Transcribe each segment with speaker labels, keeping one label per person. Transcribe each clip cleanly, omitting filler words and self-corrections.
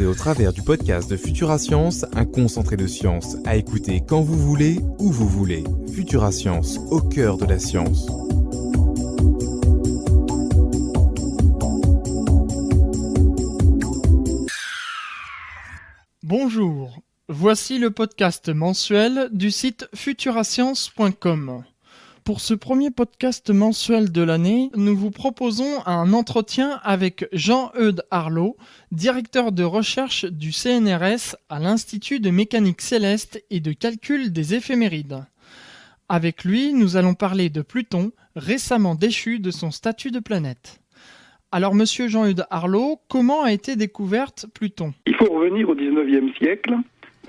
Speaker 1: Découvrez au travers du podcast de Futura Science un concentré de science à écouter quand vous voulez, où vous voulez. Futura Science, au cœur de la science.
Speaker 2: Bonjour, voici le podcast mensuel du site futurascience.com. Pour ce premier podcast mensuel de l'année, nous vous proposons un entretien avec Jean-Eudes Arlot, directeur de recherche du CNRS à l'Institut de mécanique céleste et de calcul des éphémérides. Avec lui, nous allons parler de Pluton, récemment déchu de son statut de planète. Alors, monsieur Jean-Eudes Arlot, comment a été découverte Pluton ?
Speaker 3: Il faut revenir au XIXe siècle,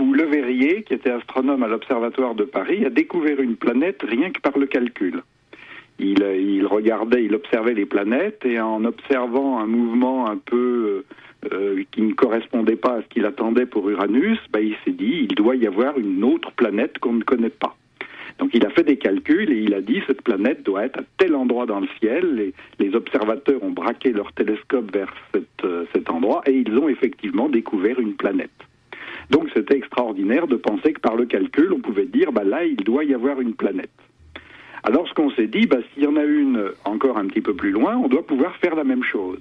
Speaker 3: où Le Verrier, qui était astronome à l'Observatoire de Paris, a découvert une planète rien que par le calcul. Il observait les planètes, et en observant un mouvement un peu qui ne correspondait pas à ce qu'il attendait pour Uranus, il s'est dit, il doit y avoir une autre planète qu'on ne connaît pas. Donc il a fait des calculs et il a dit cette planète doit être à tel endroit dans le ciel. Les observateurs ont braqué leur télescope vers cet endroit et ils ont effectivement découvert une planète. Donc c'était extraordinaire de penser que par le calcul on pouvait dire là il doit y avoir une planète. Alors ce qu'on s'est dit, s'il y en a une encore un petit peu plus loin, on doit pouvoir faire la même chose.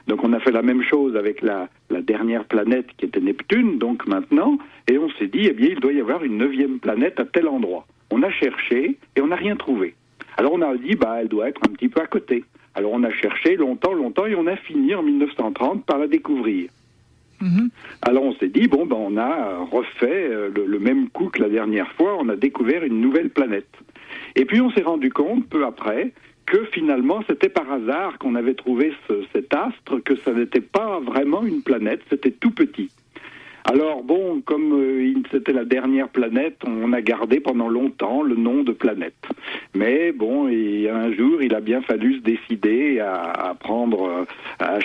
Speaker 3: Donc on a fait la même chose avec la dernière planète qui était Neptune, donc maintenant, et on s'est dit il doit y avoir une 9e planète à tel endroit. On a cherché et on n'a rien trouvé. Alors on a dit, elle doit être un petit peu à côté. Alors on a cherché longtemps et on a fini en 1930 par la découvrir. Alors on s'est dit, on a refait le même coup que la dernière fois, on a découvert une nouvelle planète. Et puis on s'est rendu compte, peu après, que finalement c'était par hasard qu'on avait trouvé cet astre, que ça n'était pas vraiment une planète, c'était tout petit. Alors comme c'était la dernière planète, on a gardé pendant longtemps le nom de planète. Mais et un jour, il a bien fallu se décider à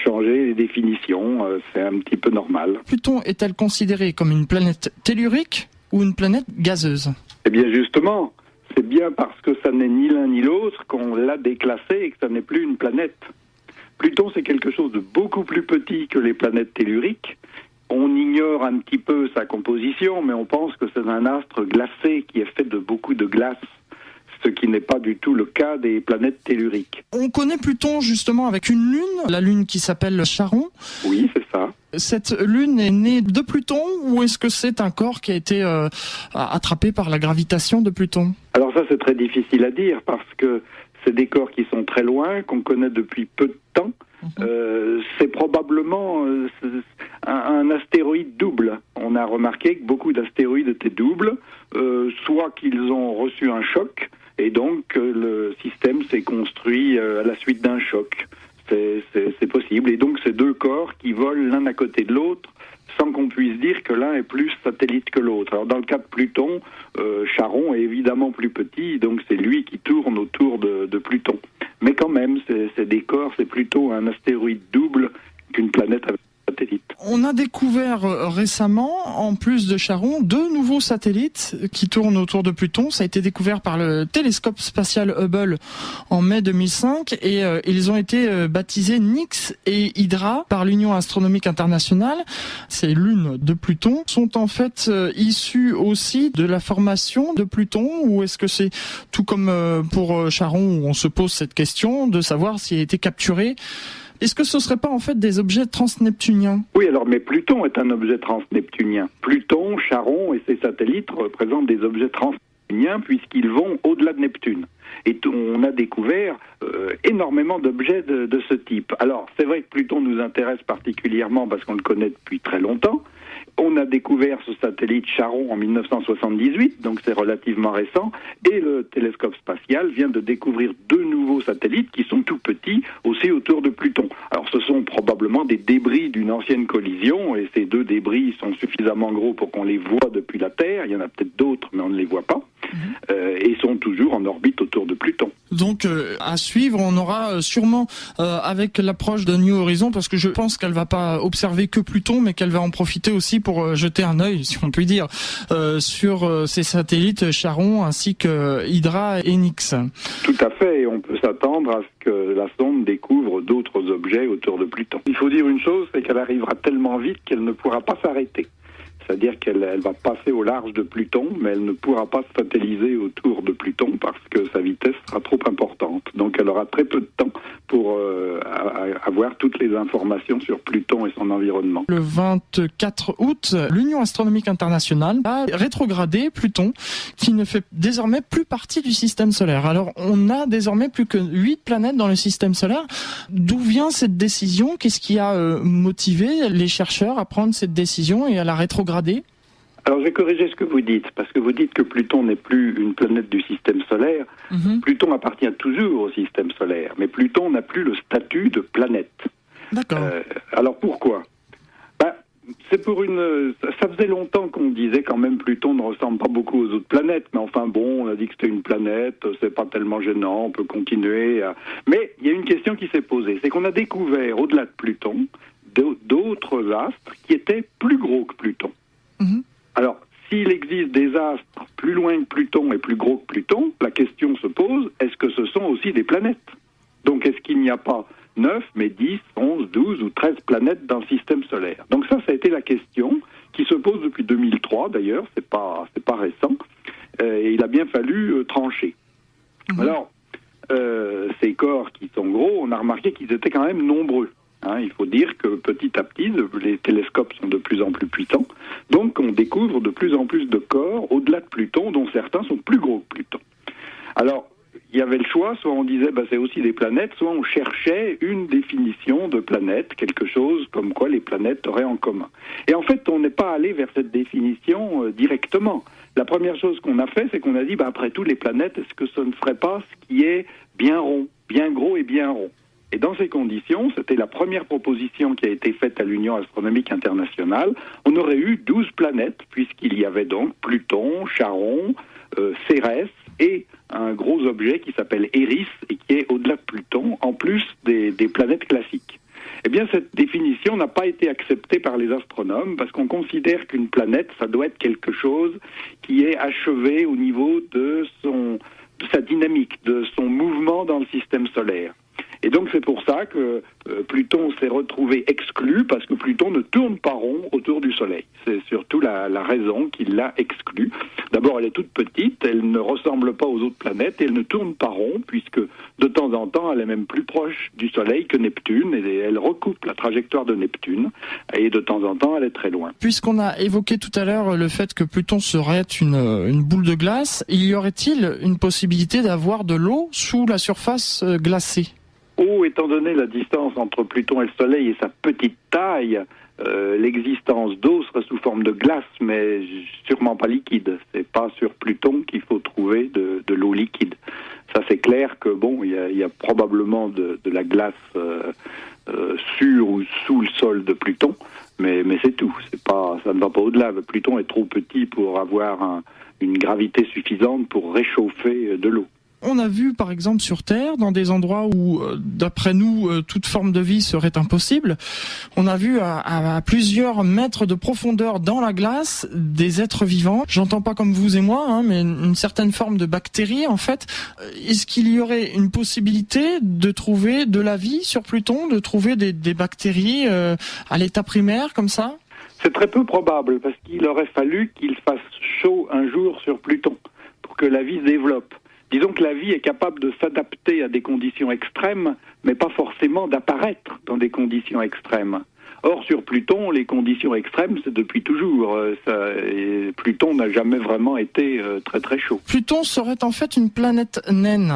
Speaker 3: changer les définitions. C'est un petit peu normal.
Speaker 2: Pluton est-elle considérée comme une planète tellurique ou une planète gazeuse ?
Speaker 3: Eh bien justement, c'est bien parce que ça n'est ni l'un ni l'autre qu'on l'a déclassé et que ça n'est plus une planète. Pluton, c'est quelque chose de beaucoup plus petit que les planètes telluriques. On ignore un petit peu sa composition, mais on pense que c'est un astre glacé qui est fait de beaucoup de glace, ce qui n'est pas du tout le cas des planètes telluriques.
Speaker 2: On connaît Pluton justement avec une lune, la lune qui s'appelle Charon.
Speaker 3: Oui, c'est ça.
Speaker 2: Cette lune est née de Pluton ou est-ce que c'est un corps qui a été attrapé par la gravitation de Pluton ? Alors
Speaker 3: ça, c'est très difficile à dire parce que c'est des corps qui sont très loin, qu'on connaît depuis peu de temps. C'est probablement un astéroïde double. On a remarqué que beaucoup d'astéroïdes étaient doubles, soit qu'ils ont reçu un choc, et donc le système s'est construit à la suite d'un choc. C'est possible. Et donc ces deux corps qui volent l'un à côté de l'autre, sans qu'on puisse dire que l'un est plus satellite que l'autre. Alors dans le cas de Pluton, Charon est évidemment plus petit, donc c'est lui qui tourne autour de Pluton. Mais quand même, c'est des corps, c'est plutôt un astéroïde double qu'une planète avec un satellite.
Speaker 2: On a découvert récemment, en plus de Charon, 2 nouveaux satellites qui tournent autour de Pluton. Ça a été découvert par le télescope spatial Hubble en mai 2005 et ils ont été baptisés Nix et Hydra par l'Union astronomique internationale. Ces lunes de Pluton sont en fait issues aussi de la formation de Pluton, ou est-ce que c'est tout comme pour Charon où on se pose cette question de savoir s'il a été capturé ? Est-ce que ce ne serait pas en fait des objets transneptuniens ?
Speaker 3: Oui, mais Pluton est un objet transneptunien. Pluton, Charon et ses satellites représentent des objets transneptuniens puisqu'ils vont au-delà de Neptune. Et on a découvert énormément d'objets de ce type. Alors, c'est vrai que Pluton nous intéresse particulièrement parce qu'on le connaît depuis très longtemps. On a découvert ce satellite Charon en 1978, donc c'est relativement récent, et le télescope spatial vient de découvrir 2 nouveaux satellites qui sont tout petits, aussi autour de Pluton. Alors ce sont probablement des débris d'une ancienne collision, et ces 2 débris sont suffisamment gros pour qu'on les voit depuis la Terre. Il y en a peut-être d'autres, mais on ne les voit pas. et sont toujours en orbite autour de Pluton.
Speaker 2: Donc à suivre, on aura sûrement avec l'approche de New Horizons, parce que je pense qu'elle va pas observer que Pluton, mais qu'elle va en profiter aussi pour jeter un œil, si on peut dire, sur ces satellites Charon ainsi que Hydra et Nix.
Speaker 3: Tout à fait, et on peut s'attendre à ce que la sonde découvre d'autres objets autour de Pluton. Il faut dire une chose, c'est qu'elle arrivera tellement vite qu'elle ne pourra pas s'arrêter. C'est-à-dire qu'elle va passer au large de Pluton, mais elle ne pourra pas se satelliser autour de Pluton parce que sa vitesse sera trop importante. Donc elle aura très peu de temps pour avoir toutes les informations sur Pluton et son environnement.
Speaker 2: Le 24 août, l'Union astronomique internationale a rétrogradé Pluton, qui ne fait désormais plus partie du système solaire. Alors on a désormais plus que 8 planètes dans le système solaire. D'où vient cette décision ? Qu'est-ce qui a motivé les chercheurs à prendre cette décision et à la rétrograder ?
Speaker 3: Alors je vais corriger ce que vous dites, parce que vous dites que Pluton n'est plus une planète du système solaire. Pluton appartient toujours au système solaire, mais Pluton n'a plus le statut de planète.
Speaker 2: D'accord.
Speaker 3: Alors pourquoi ? C'est pour ça faisait longtemps qu'on disait quand même Pluton ne ressemble pas beaucoup aux autres planètes, mais enfin bon, on a dit que c'était une planète, c'est pas tellement gênant, on peut continuer. Mais il y a une question qui s'est posée, c'est qu'on a découvert au-delà de Pluton d'autres astres qui étaient plus gros que Pluton. Alors, s'il existe des astres plus loin que Pluton et plus gros que Pluton, la question se pose, est-ce que ce sont aussi des planètes ? Donc, est-ce qu'il n'y a pas 9, mais 10, 11, 12 ou 13 planètes dans le système solaire ? Donc ça a été la question qui se pose depuis 2003, d'ailleurs, c'est pas récent, et il a bien fallu trancher. Alors, ces corps qui sont gros, on a remarqué qu'ils étaient quand même nombreux. Il faut dire que petit à petit, les télescopes sont de plus en plus puissants, donc on découvre de plus en plus de corps au-delà de Pluton, dont certains sont plus gros que Pluton. Alors, il y avait le choix, soit on disait c'est aussi des planètes, soit on cherchait une définition de planète, quelque chose comme quoi les planètes auraient en commun. Et en fait, on n'est pas allé vers cette définition directement. La première chose qu'on a fait, c'est qu'on a dit, après tout, les planètes, est-ce que ce ne serait pas ce qui est bien rond, bien gros et bien rond ? Et dans ces conditions, c'était la première proposition qui a été faite à l'Union astronomique internationale. On aurait eu 12 planètes, puisqu'il y avait donc Pluton, Charon, Cérès et un gros objet qui s'appelle Eris et qui est au-delà de Pluton, en plus des planètes classiques. Eh bien, cette définition n'a pas été acceptée par les astronomes parce qu'on considère qu'une planète, ça doit être quelque chose qui est achevé au niveau de sa dynamique, de son mouvement dans le système solaire. Et donc c'est pour ça que Pluton s'est retrouvé exclu, parce que Pluton ne tourne pas rond autour du Soleil. C'est surtout la raison qui l'a exclu. D'abord, elle est toute petite, elle ne ressemble pas aux autres planètes, et elle ne tourne pas rond, puisque de temps en temps, elle est même plus proche du Soleil que Neptune, et elle recoupe la trajectoire de Neptune, et de temps en temps, elle est très loin.
Speaker 2: Puisqu'on a évoqué tout à l'heure le fait que Pluton serait une boule de glace, y aurait-il une possibilité d'avoir de l'eau sous la surface glacée ?
Speaker 3: Étant donné la distance entre Pluton et le Soleil et sa petite taille, l'existence d'eau serait sous forme de glace, mais sûrement pas liquide. C'est pas sur Pluton qu'il faut trouver de l'eau liquide. Ça, c'est clair que il y a probablement de la glace sur ou sous le sol de Pluton, mais c'est tout. Ça ne va pas au-delà. Pluton est trop petit pour avoir une gravité suffisante pour réchauffer de l'eau.
Speaker 2: On a vu par exemple sur Terre, dans des endroits où, d'après nous, toute forme de vie serait impossible, on a vu à plusieurs mètres de profondeur dans la glace des êtres vivants. J'entends pas comme vous et moi, mais une certaine forme de bactéries en fait. Est-ce qu'il y aurait une possibilité de trouver de la vie sur Pluton, de trouver des bactéries à l'état primaire comme ça ?
Speaker 3: C'est très peu probable, parce qu'il aurait fallu qu'il fasse chaud un jour sur Pluton pour que la vie se développe. Disons que la vie est capable de s'adapter à des conditions extrêmes, mais pas forcément d'apparaître dans des conditions extrêmes. Or, sur Pluton, les conditions extrêmes, c'est depuis toujours. Et Pluton n'a jamais vraiment été très très chaud.
Speaker 2: Pluton serait en fait une planète naine.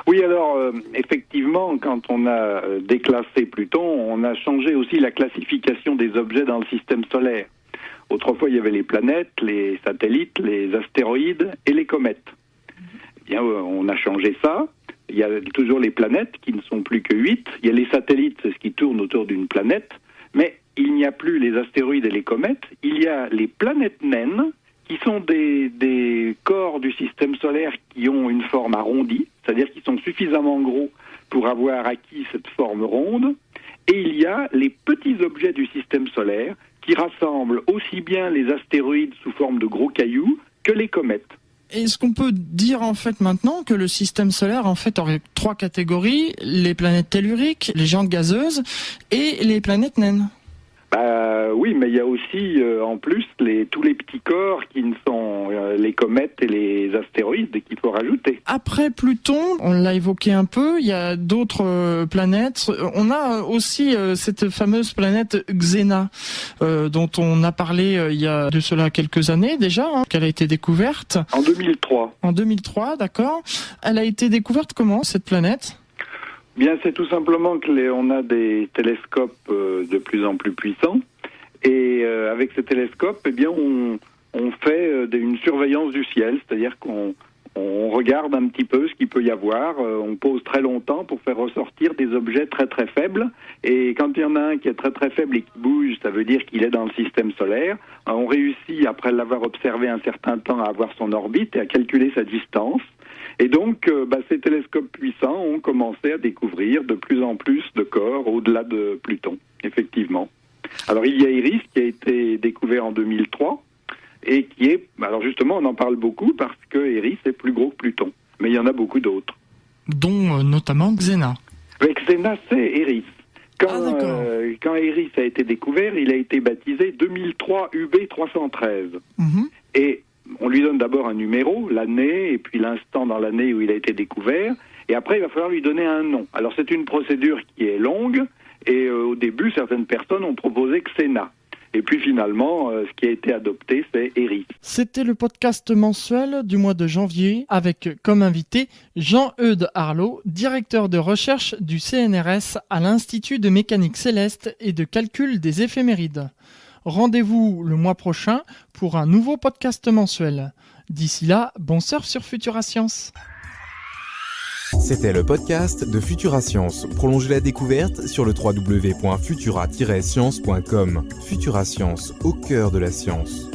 Speaker 3: Oui, alors, effectivement, quand on a déclassé Pluton, on a changé aussi la classification des objets dans le système solaire. Autrefois, il y avait les planètes, les satellites, les astéroïdes et les comètes. On a changé ça. Il y a toujours les planètes qui ne sont plus que 8. Il y a les satellites, c'est ce qui tourne autour d'une planète. Mais il n'y a plus les astéroïdes et les comètes. Il y a les planètes naines qui sont des corps du système solaire qui ont une forme arrondie, c'est-à-dire qui sont suffisamment gros pour avoir acquis cette forme ronde. Et il y a les petits objets du système solaire qui rassemblent aussi bien les astéroïdes sous forme de gros cailloux que les comètes.
Speaker 2: Est-ce qu'on peut dire en fait maintenant que le système solaire en fait aurait 3 catégories, les planètes telluriques, les géantes gazeuses et les planètes naines?
Speaker 3: Oui, mais il y a aussi en plus tous les petits corps qui ne sont les comètes et les astéroïdes qu'il faut rajouter.
Speaker 2: Après Pluton, on l'a évoqué un peu, il y a d'autres planètes. On a aussi cette fameuse planète Xena dont on a parlé il y a de cela quelques années déjà, qu'elle a été découverte.
Speaker 3: En 2003.
Speaker 2: En 2003, d'accord. Elle a été découverte comment, cette planète ?
Speaker 3: Bien, c'est tout simplement qu'on a des télescopes de plus en plus puissants. Et avec ces télescopes, eh bien, on fait une surveillance du ciel, c'est-à-dire qu'on regarde un petit peu ce qu'il peut y avoir. On pose très longtemps pour faire ressortir des objets très très faibles. Et quand il y en a un qui est très très faible et qui bouge, ça veut dire qu'il est dans le système solaire. On réussit, après l'avoir observé un certain temps, à avoir son orbite et à calculer sa distance. Et donc, ces télescopes puissants ont commencé à découvrir de plus en plus de corps au-delà de Pluton, effectivement. Alors, il y a Eris qui a été découvert en 2003 et qui est... Alors justement, on en parle beaucoup parce que Eris est plus gros que Pluton. Mais il y en a beaucoup d'autres.
Speaker 2: Dont notamment Xena.
Speaker 3: Avec Xena, c'est Eris. Quand Eris a été découvert, il a été baptisé 2003 UB313. Et on lui donne d'abord un numéro, l'année, et puis l'instant dans l'année où il a été découvert. Et après, il va falloir lui donner un nom. Alors, c'est une procédure qui est longue. Et au début, certaines personnes ont proposé Xena. Et puis finalement, ce qui a été adopté, c'est Eris.
Speaker 2: C'était le podcast mensuel du mois de janvier avec comme invité Jean-Eudes Arlot, directeur de recherche du CNRS à l'Institut de mécanique céleste et de calcul des éphémérides. Rendez-vous le mois prochain pour un nouveau podcast mensuel. D'ici là, bon surf sur Futura Science.
Speaker 1: C'était le podcast de Futura Science. Prolongez la découverte sur le www.futura-science.com. Futura Science, au cœur de la science.